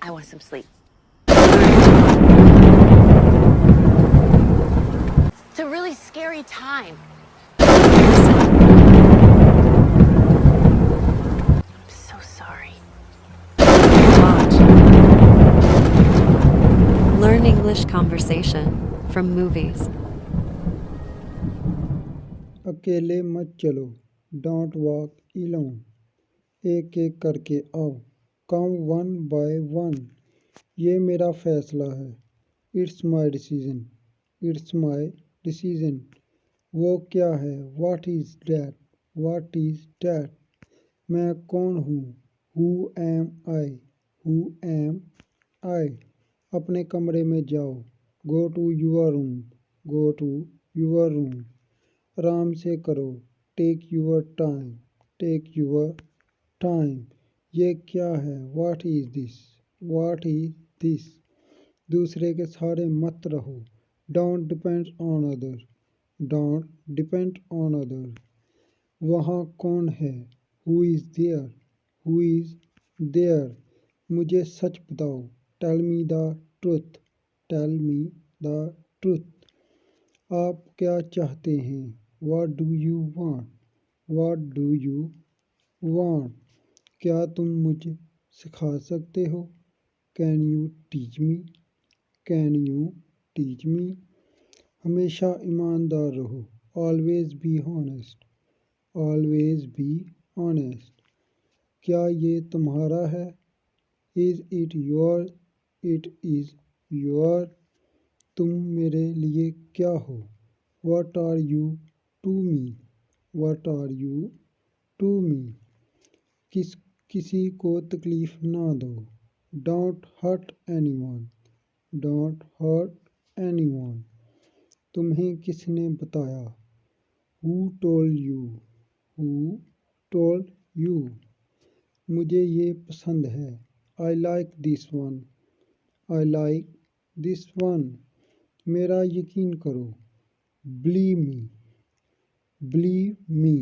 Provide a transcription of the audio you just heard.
I want some sleep. It's a really scary time. I'm so sorry. Watch. Learn English conversation from movies. अकेले मत चलो, don't walk Elon. एक एक करके आओ, कम वन बाय वन। ये मेरा फैसला है। It's my decision, it's my decision. वो क्या है? What is that? What is that? मैं कौन हूँ? Who am I? Who am I? अपने कमरे में जाओ। Go to your room, go to your room. आराम से करो। Take your time, take your time. ये क्या है? What is this? What is this? दूसरे के सहारे मत रहो। Don't depend on other, don't depend on other. वहाँ कौन है? Who is there? Who is there? मुझे सच बताओ। Tell me the truth, tell me the truth. आप क्या चाहते हैं? What do you want? What do you want? क्या तुम मुझे सिखा सकते हो? Can you teach me? Can you teach me? हमेशा ईमानदार रहो। Always be honest, always be honest। क्या ये तुम्हारा है? Is it yours? It is yours। तुम मेरे लिए क्या हो? What are you to me? What are you to me? किसी को तकलीफ ना दो। Don't hurt anyone, don't hurt anyone। तुम्हें किसने बताया? Who told you? Who told you? मुझे ये पसंद है। I like this one, I like this one। मेरा यकीन करो। Believe me, believe me।